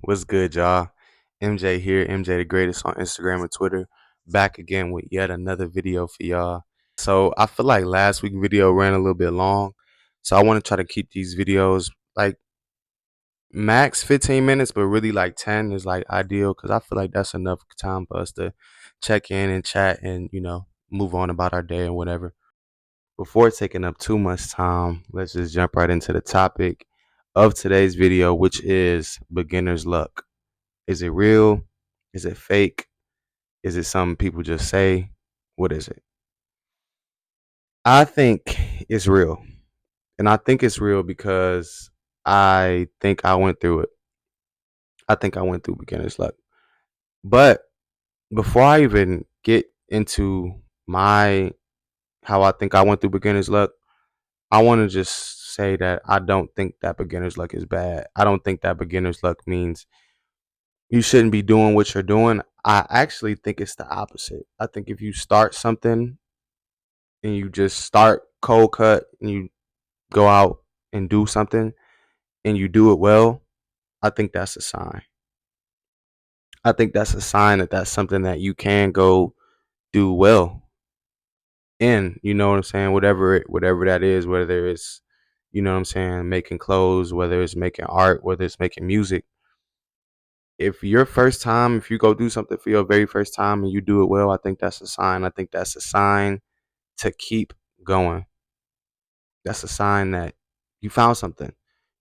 What's good, y'all? MJ here, MJ the greatest on Instagram and Twitter. Back again with yet another video for y'all. So I feel like last week's video ran a little bit long. So I want to try to keep these videos like max 15 minutes, but really like 10 is like ideal because I feel like that's enough time for us to check in and chat and, move on about our day and whatever. Before taking up too much time, let's just jump right into the topic of today's video, which is beginner's luck. Is it real? Is it fake? Is it something people just say? What is it? I think it's real. And I think it's real because I think I went through it. I think I went through beginner's luck. But before I even get into my how I think I went through beginner's luck, I want to just say that I don't think that beginner's luck is bad. I don't think that beginner's luck means you shouldn't be doing what you're doing. I actually think it's the opposite. I think if you start something and you just start cold cut and you go out and do something and you do it well, I think that's a sign. I think that's a sign that that's something that you can go do well in, you know what I'm saying? Whatever that is, whether it's, you know what I'm saying, making clothes, whether it's making art, whether it's making music. If your first time, if you go do something for your very first time and you do it well, I think that's a sign. I think that's a sign to keep going. That's a sign that you found something.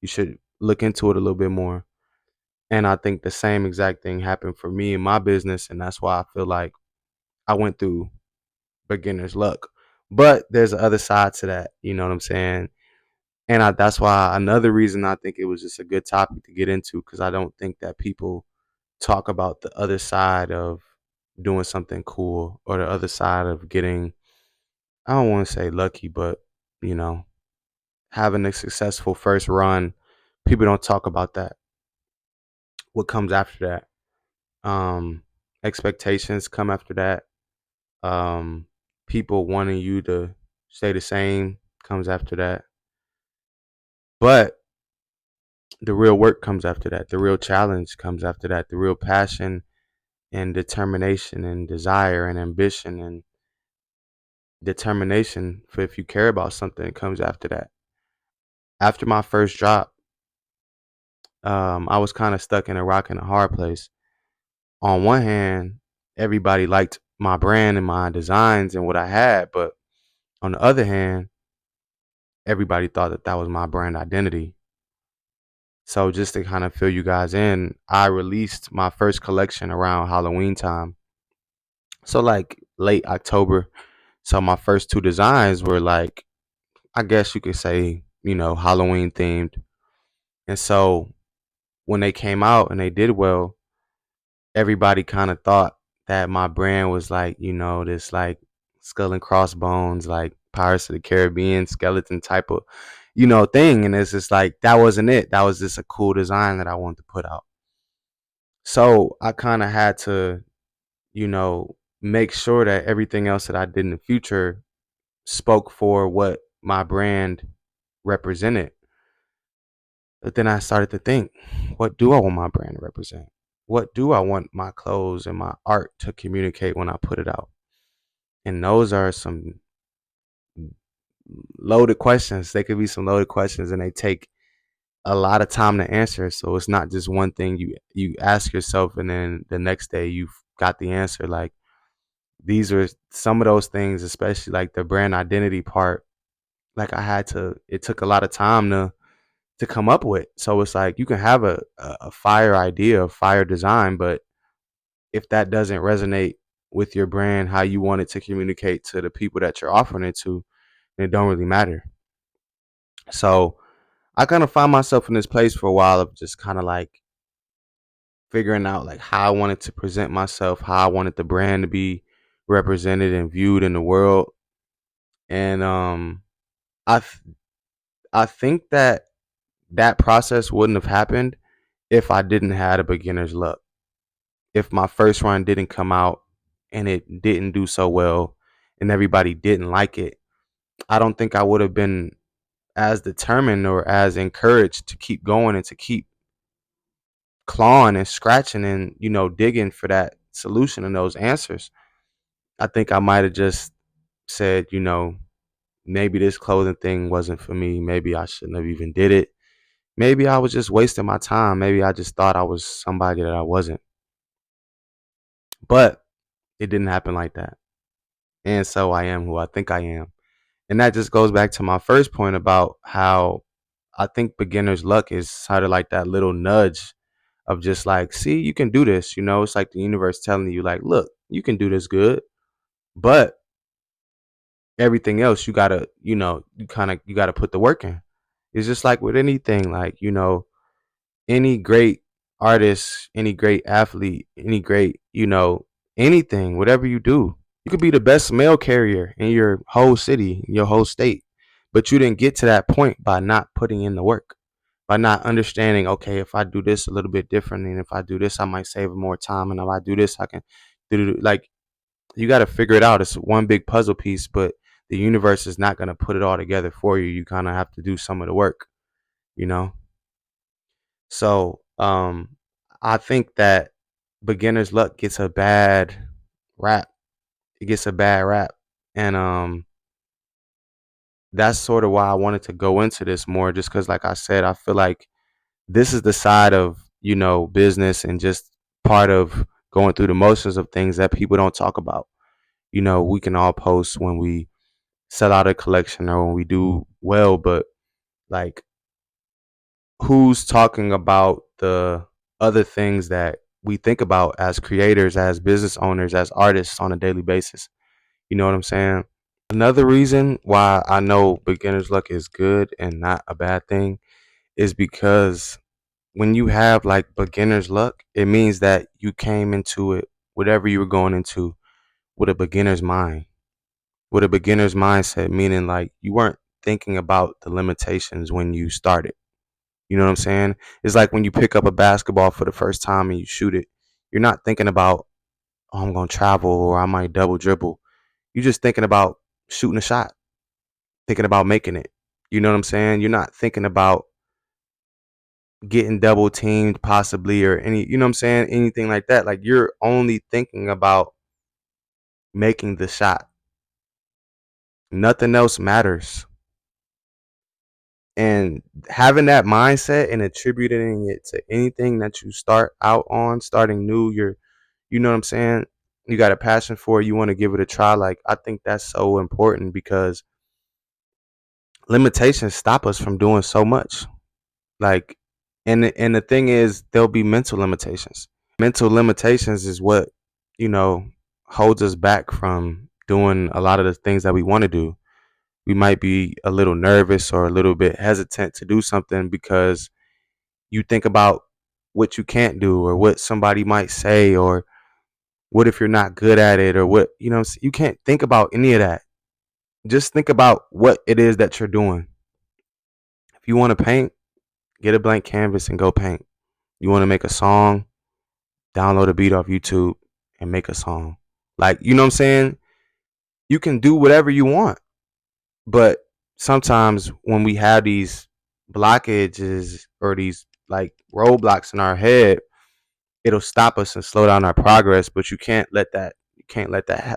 You should look into it a little bit more. And I think the same exact thing happened for me in my business. And that's why I feel like I went through beginner's luck. But there's the other side to that. You know what I'm saying? And that's why another reason I think it was just a good topic to get into because I don't think that people talk about the other side of doing something cool or the other side of getting, I don't want to say lucky, but, you know, having a successful first run. People don't talk about that. What comes after that? Um, Expectations come after that. Um, People wanting you to stay the same comes after that. But the real work comes after that. The real challenge comes after that. The real passion and determination and desire and ambition and determination for if you care about something, it comes after that. After my first drop, I was kind of stuck in a rock and a hard place. On one hand, everybody liked my brand and my designs and what I had, but on the other hand, everybody thought that that was my brand identity. So just to kind of fill you guys in, I released my first collection around Halloween time. So like late October. So my first two designs were like, I guess you could say, Halloween themed. And so when they came out and they did well, everybody kind of thought that my brand was like, this like skull and crossbones, like Pirates of the Caribbean skeleton type of, thing. And it's just like, that wasn't it. That was just a cool design that I wanted to put out. So I kind of had to, you know, make sure that everything else that I did in the future spoke for what my brand represented. But then I started to think, what do I want my brand to represent? What do I want my clothes and my art to communicate when I put it out? And those are some loaded questions. They could be some loaded questions and they take a lot of time to answer. So it's not just one thing you ask yourself and then the next day you've got the answer. Like these are some of those things, especially like the brand identity part. Like it took a lot of time to come up with. So it's like you can have a fire idea, a fire design, but if that doesn't resonate with your brand, how you want it to communicate to the people that you're offering it to, then it don't really matter. So I kind of found myself in this place for a while of just kind of like figuring out like how I wanted to present myself, how I wanted the brand to be represented and viewed in the world. And I th- I think that that process wouldn't have happened if I didn't have a beginner's luck. If my first run didn't come out and it didn't do so well and everybody didn't like it, I don't think I would have been as determined or as encouraged to keep going and to keep clawing and scratching and, digging for that solution and those answers. I think I might have just said, maybe this clothing thing wasn't for me. Maybe I shouldn't have even did it. Maybe I was just wasting my time. Maybe I just thought I was somebody that I wasn't. But it didn't happen like that. And so I am who I think I am. And that just goes back to my first point about how I think beginner's luck is sort of like that little nudge of just like, see, you can do this. It's like the universe telling you, like, look, you can do this good. But everything else, you gotta, you gotta put the work in. It's just like with anything, like, any great artist, any great athlete, any great, anything, whatever you do. You could be the best mail carrier in your whole city, in your whole state, but you didn't get to that point by not putting in the work, by not understanding, okay, if I do this a little bit different, and if I do this, I might save more time, and if I do this, I can do like you got to figure it out. It's one big puzzle piece, but the universe is not going to put it all together for you. You kind of have to do some of the work, you know? So, I think that beginner's luck gets a bad rap. It gets a bad rap. And that's sort of why I wanted to go into this more, just cuz like I said, I feel like this is the side of, business and just part of going through the motions of things that people don't talk about. We can all post when we sell out a collection or when we do well, but like, who's talking about the other things that we think about as creators, as business owners, as artists on a daily basis? You know what I'm saying? Another reason why I know beginner's luck is good and not a bad thing is because when you have like beginner's luck, it means that you came into it, whatever you were going into, with a beginner's mind, with a beginner's mindset, meaning like you weren't thinking about the limitations when you started. You know what I'm saying? It's like when you pick up a basketball for the first time and you shoot it, you're not thinking about, oh, I'm going to travel or I might double dribble. You're just thinking about shooting a shot, thinking about making it. You know what I'm saying? You're not thinking about getting double teamed possibly or any, you know what I'm saying? Anything like that. Like, you're only thinking about making the shot. Nothing else matters. And having that mindset and attributing it to anything that you start out on, starting new, you know what I'm saying? You got a passion for it, you want to give it a try. Like, I think that's so important because limitations stop us from doing so much. Like, and the thing is, there'll be mental limitations. Mental limitations is what, you know, holds us back from doing a lot of the things that we want to do. We might be a little nervous or a little bit hesitant to do something because you think about what you can't do or what somebody might say, or what if you're not good at it, or what, you can't think about any of that. Just think about what it is that you're doing. If you want to paint, get a blank canvas and go paint. You want to make a song, download a beat off YouTube and make a song. Like, you know what I'm saying? You can do whatever you want. But sometimes when we have these blockages or these like roadblocks in our head, it'll stop us and slow down our progress. But you can't let that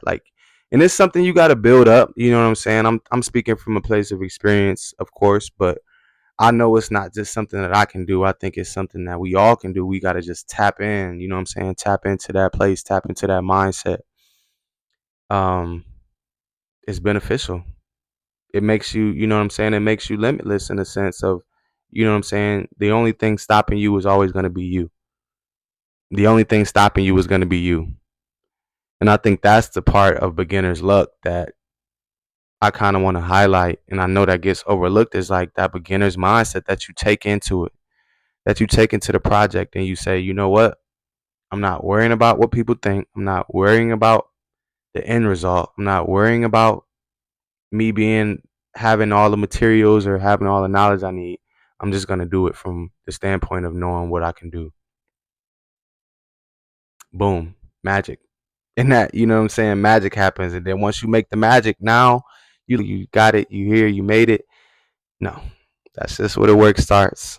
like, and it's something you got to build up. You know what I'm saying? I'm speaking from a place of experience, of course, but I know it's not just something that I can do. I think it's something that we all can do. We got to just tap in. You know what I'm saying? Tap into that place. Tap into that mindset. Um, it's beneficial. It makes you. You know what I'm saying? It makes you limitless in the sense of, you know what I'm saying? The only thing stopping you is always going to be you. The only thing stopping you is going to be you. And I think that's the part of beginner's luck that I kind of want to highlight. And I know that gets overlooked, is like that beginner's mindset that you take into it, that you take into the project, and you say, you know what? I'm not worrying about what people think. I'm not worrying about the end result. I'm not worrying about me having all the materials or having all the knowledge I need. I'm just going to do it from the standpoint of knowing what I can do. Boom, magic. And that, you know what I'm saying, magic happens. And then once you make the magic, now you got it, you here, you made it. No, that's just where the work starts.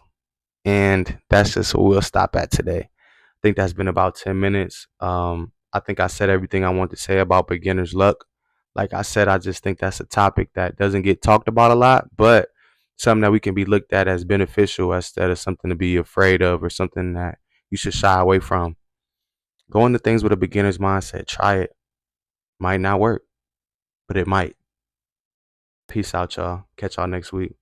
And that's just what we'll stop at today. I think that's been about 10 minutes. I think I said everything I want to say about beginner's luck. Like I said, I just think that's a topic that doesn't get talked about a lot, but something that we can be looked at as beneficial instead of something to be afraid of or something that you should shy away from. Go into things with a beginner's mindset. Try it. Might not work, but it might. Peace out, y'all. Catch y'all next week.